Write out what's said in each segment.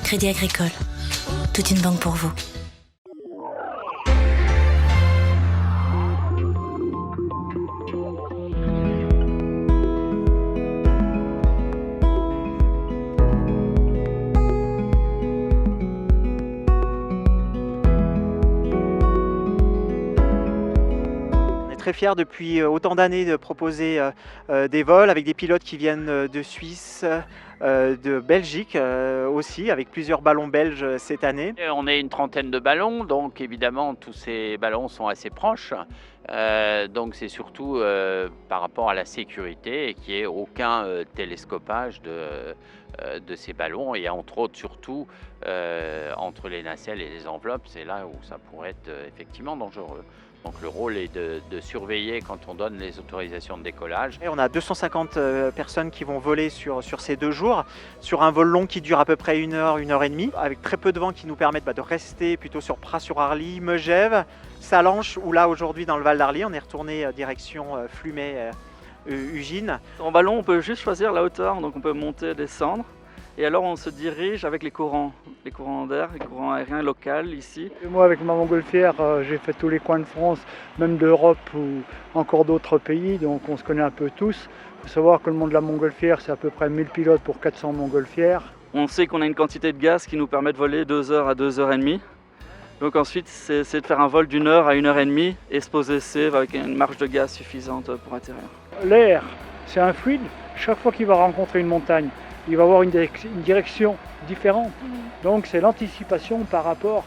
Crédit Agricole, toute une banque pour vous. Très fiers depuis autant d'années de proposer des vols avec des pilotes qui viennent de Suisse, de Belgique aussi, avec plusieurs ballons belges cette année. On est une trentaine de ballons, donc évidemment tous ces ballons sont assez proches. Donc c'est surtout par rapport à la sécurité et qu'il n'y ait aucun télescopage de ces ballons, et entre autres surtout entre les nacelles et les enveloppes, c'est là où ça pourrait être effectivement dangereux. Donc le rôle est de surveiller quand on donne les autorisations de décollage. Et on a 250 personnes qui vont voler sur ces 2 jours, sur un vol long qui dure à peu près 1 heure, 1 heure et demie, avec très peu de vent qui nous permettent de rester plutôt sur Pras-sur-Arly, Megève, Sallanches, ou là aujourd'hui dans le Val d'Arly, on est retourné direction Flumet, Ugine. En ballon, on peut juste choisir la hauteur, donc on peut monter, descendre. Et alors on se dirige avec les courants d'air, les courants aériens locaux ici. Et moi avec ma montgolfière, j'ai fait tous les coins de France, même d'Europe ou encore d'autres pays, donc on se connaît un peu tous. Il faut savoir que le monde de la montgolfière, c'est à peu près 1000 pilotes pour 400 montgolfières. On sait qu'on a une quantité de gaz qui nous permet de voler 2 heures à 2 heures et demie. Donc ensuite, c'est de faire un vol d'1 heure à 1 heure et demie et se poser safe avec une marge de gaz suffisante pour atterrir. L'air, c'est un fluide. Chaque fois qu'il va rencontrer une montagne, il va avoir une direction différente. Donc c'est l'anticipation par rapport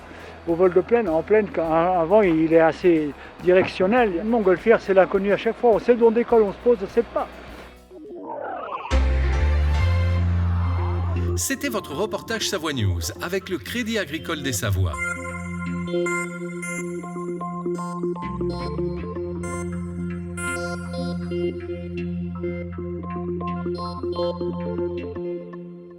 au vol de plaine. En plaine, avant il est assez directionnel. Une montgolfière, c'est l'inconnu à chaque fois. On sait d'où on décolle, on se pose, on ne sait pas. C'était votre reportage Savoie News avec le Crédit Agricole des Savoies.